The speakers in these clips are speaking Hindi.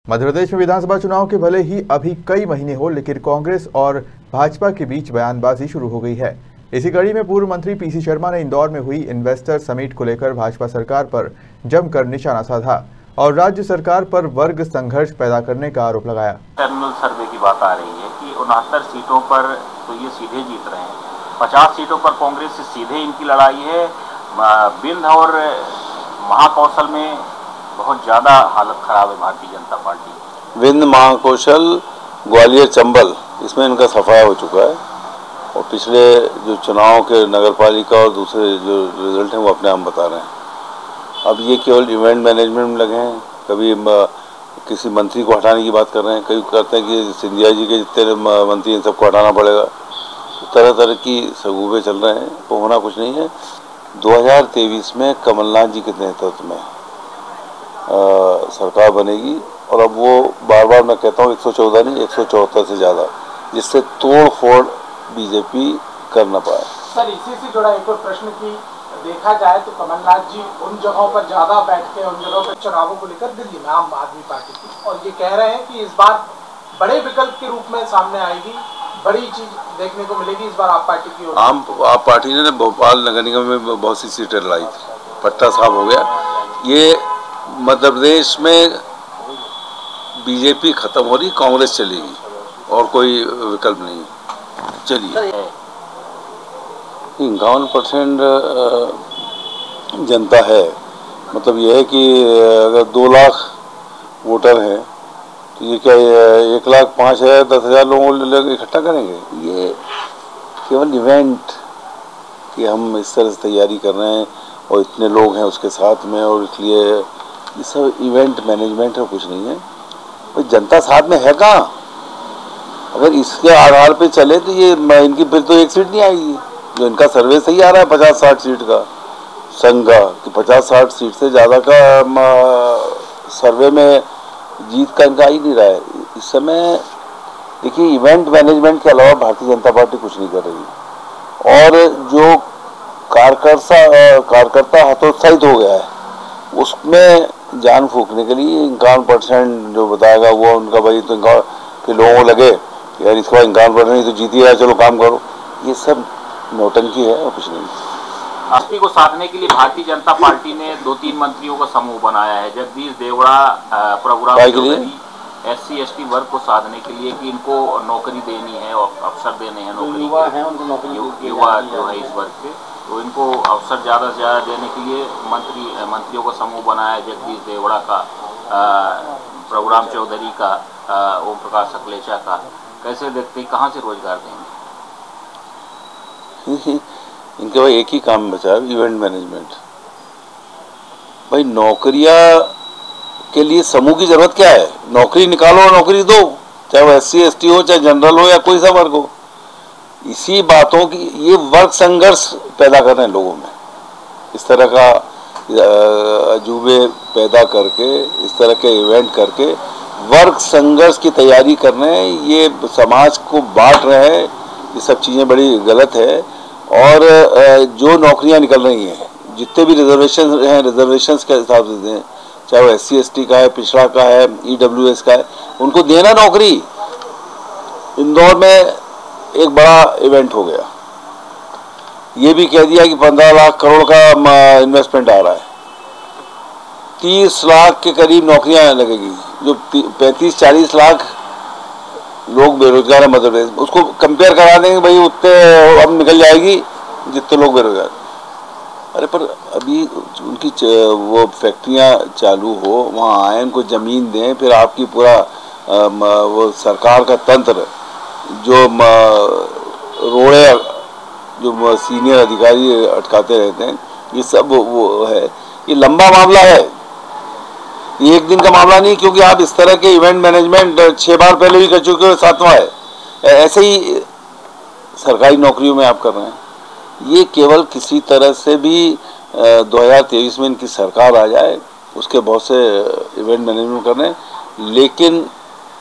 मध्य प्रदेश में विधानसभा चुनाव के भले ही अभी कई महीने हो, लेकिन कांग्रेस और भाजपा के बीच बयानबाजी शुरू हो गई है। इसी कड़ी में पूर्व मंत्री पीसी शर्मा ने इंदौर में हुई इन्वेस्टर समिट को लेकर भाजपा सरकार पर जमकर निशाना साधा और राज्य सरकार पर वर्ग संघर्ष पैदा करने का आरोप लगाया। इंटरनल सर्वे की बात आ रही है कि 69 सीटों पर तो ये सीधे जीत रहे हैं, 50 सीटों पर कांग्रेस से सीधे इनकी लड़ाई है। बिंद और महाकौशल में बहुत ज़्यादा हालत खराब है भारतीय जनता पार्टी। विंध्य, महाकौशल, ग्वालियर, चंबल, इसमें इनका सफाया हो चुका है और पिछले जो चुनाव के नगर पालिका और दूसरे जो रिजल्ट हैं वो अपने आप बता रहे हैं। अब ये केवल इवेंट मैनेजमेंट में लगे हैं। कभी किसी मंत्री को हटाने की बात कर रहे हैं, कभी कहते हैं कि सिंधिया जी के जितने मंत्री हैं सबको हटाना पड़ेगा। तो तरह तरह की सगुबे चल रहे हैं, तो होना कुछ नहीं है। 2023 में कमलनाथ जी के नेतृत्व में सरकार बनेगी और अब वो बार बार मैं कहता हूँ 114 नहीं 174 से ज़्यादा, जिससे तोड़ फोड़ बीजेपी कर न पाए। सर, इसी से जुड़ा एक और प्रश्न की देखा जाए तो कमलनाथ जी उन जगहों पर ज़्यादा बैठते हैं, उन जगहों पर चुनावों को लेकर दिल्ली में आम आदमी पार्टी की, और ये कह रहे हैं कि इस बार बड़े विकल्प के रूप में सामने आएगी, बड़ी चीज देखने को मिलेगी इस बार आप पार्टी की ओर। आप पार्टी ने भोपाल नगर निगम में बहुत सी सीटें लड़ाई थी, पट्टा साफ हो गया। ये मध्य प्रदेश में बीजेपी खत्म हो रही, कांग्रेस चलेगी और कोई विकल्प नहीं। चलिए 51% जनता है, मतलब यह है कि अगर 2 लाख वोटर हैं तो ये क्या 1,05,10,000 लोगों इकट्ठा करेंगे? ये केवल इवेंट कि हम इस तरह से तैयारी कर रहे हैं और इतने लोग हैं उसके साथ में, और इसलिए ये सब इवेंट मैनेजमेंट है, कुछ नहीं है। तो जनता साथ में है कहाँ? अगर इसके आधार पे चले तो ये इनकी फिर तो 1 सीट नहीं आएगी। जो इनका सर्वे सही आ रहा है 50-60 सीट का संघ का, कि 50-60 सीट से ज़्यादा का सर्वे में जीत का इनका ही नहीं रहा है इस समय। देखिए, इवेंट मैनेजमेंट के अलावा भारतीय जनता पार्टी कुछ नहीं कर रही, और जो कार्यकर्ता हतोत्साहित हो गया है उसमें जान फूकने के लिए 51% जो बताएगा वो उनका भाई, तो फिर लोगों को लगे यार इसको 51% नहीं तो जीती है, चलो काम करो। ये सब नौटंकी है और कुछ नहीं। पार्टी को साधने के लिए भारतीय जनता पार्टी ने 2-3 मंत्रियों का समूह बनाया है। जगदीश देवड़ा प्रोग्राम के लिए SC/ST वर्ग को साधने के लिए कि इनको नौकरी देनी है और अवसर देने हैं, नौकरी युवा है उनको नौकरी, युवा जो है इस वर्ग के, तो इनको अवसर ज़्यादा से ज़्यादा देने के लिए मंत्रियों का समूह बनाया है। जगदीश देवड़ा का, प्रोग्राम चौधरी का, ओम प्रकाश सकलेचा का। कैसे देखते हैं, कहाँ से रोजगार देंगे? इनके भाई एक ही काम बचा है, इवेंट मैनेजमेंट। भाई नौकरियां के लिए समूह की जरूरत क्या है? नौकरी निकालो और नौकरी दो, चाहे वो SC/ST हो, चाहे जनरल हो या कोई सा वर्ग हो। इसी बातों की ये वर्ग संघर्ष पैदा कर रहे हैं लोगों में, इस तरह का अजूबे पैदा करके, इस तरह के इवेंट करके वर्ग संघर्ष की तैयारी कर रहे हैं। ये समाज को बांट रहे हैं, ये सब चीज़ें बड़ी गलत है। और जो नौकरियां निकल रही हैं, जितने भी रिजर्वेशन हैं, रिजर्वेशंस के हिसाब से दें, चाहे वो SC/ST का है, पिछड़ा का है, EWS का है, उनको देना नौकरी। इंदौर में एक बड़ा इवेंट हो गया, ये भी कह दिया कि 15 लाख करोड़ का इन्वेस्टमेंट आ रहा है, 30 लाख के करीब नौकरियां लगेगी। जो 35-40 लाख लोग बेरोजगार है मध्य प्रदेश, उसको कंपेयर करा देंगे भाई उतने अब निकल जाएगी जितने लोग बेरोजगार। अरे पर अभी उनकी वो फैक्ट्रियां चालू हो, वहाँ आए, उनको ज़मीन दें, फिर आपकी पूरा वो सरकार का तंत्र जो रोड़े जो सीनियर अधिकारी अटकाते रहते हैं, ये सब वो है। ये लंबा मामला है, ये एक दिन का मामला नहीं, क्योंकि आप इस तरह के इवेंट मैनेजमेंट 6 बार पहले भी कर चुके हो, 7वां है। ऐसे ही सरकारी नौकरियों में आप कर रहे हैं। ये केवल किसी तरह से भी 2023 में इनकी सरकार आ जाए, उसके बहुत से इवेंट मैनेजमेंट कर रहे हैं, लेकिन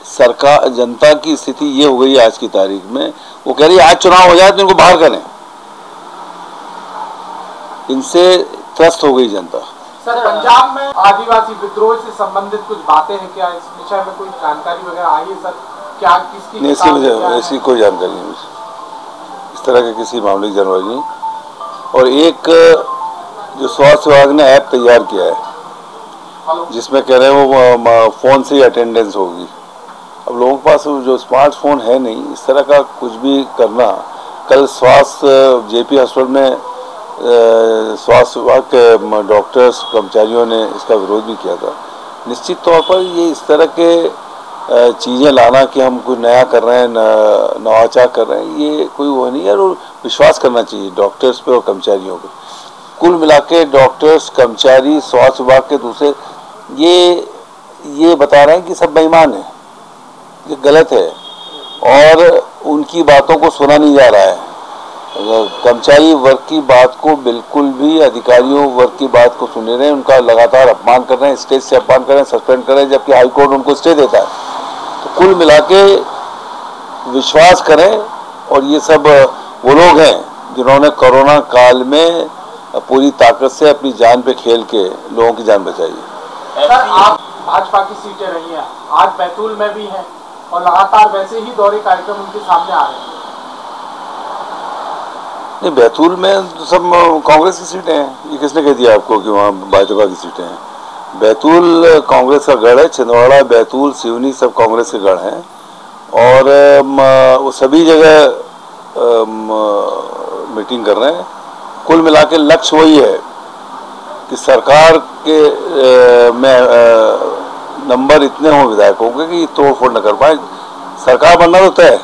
सरकार, जनता की स्थिति ये हो गई आज की तारीख में, वो कह रही है आज चुनाव हो जाए तो इनको बाहर करें। इनसे त्रस्त हो गई जनता। सर, पंजाब में आदिवासी विद्रोह से संबंधित कुछ बातें हैं क्या? इस विषय में कोई जानकारी वगैरह आई है सर? क्या किसकी ऐसी कोई जानकारी नहीं, इस तरह के किसी मामले की जानकारी नहीं। और एक जो स्वास्थ्य विभाग ने ऐप तैयार किया है जिसमें कह रहे हैं वो फ़ोन से ही अटेंडेंस होगी। अब लोगों के पास जो स्मार्टफोन है नहीं, इस तरह का कुछ भी करना। कल स्वास्थ्य जेपी हॉस्पिटल में स्वास्थ्य विभाग के डॉक्टर्स कर्मचारियों ने इसका विरोध भी किया था। निश्चित तौर पर ये इस तरह के चीज़ें लाना कि हम कुछ नया कर रहे हैं, नवाचार कर रहे हैं, ये कोई वो नहीं है। और विश्वास करना चाहिए डॉक्टर्स पे और कर्मचारियों पे। कुल मिला के डॉक्टर्स, कर्मचारी, स्वास्थ्य विभाग के दूसरे ये बता रहे हैं कि सब बेईमान है, ये गलत है और उनकी बातों को सुना नहीं जा रहा है। कर्मचारी वर्ग की बात को बिल्कुल भी, अधिकारियों वर्ग की बात को सुन रहे हैं, उनका लगातार अपमान कर रहे हैं, स्टेज से अपमान कर रहे हैं, सस्पेंड कर रहे हैं, जबकि हाईकोर्ट उनको स्टे देता है। तो कुल मिला के विश्वास करें। और ये सब वो लोग हैं जिन्होंने कोरोना काल में पूरी ताकत से अपनी जान पे खेल के लोगों की जान बचाई है। सर, आप भाजपा की सीटें रही हैं, आज बैतूल में भी हैं और लगातार वैसे ही दौरे कार्यक्रम उनके सामने आ रहे हैं। नहीं, बैतूल में तो सब कांग्रेस की सीटें हैं। ये किसने कह दिया आपको कि वहाँ भाजपा की सीटें हैं? बैतूल कांग्रेस का गढ़ है। छिंदवाड़ा, बैतूल, सिवनी सब कांग्रेस के गढ़ हैं और वो सभी जगह मीटिंग कर रहे हैं। कुल मिला के लक्ष्य वही है कि सरकार के में नंबर इतने हों विधायकों के कि तोड़ फोड़ न कर पाए। सरकार बनना तो तय है।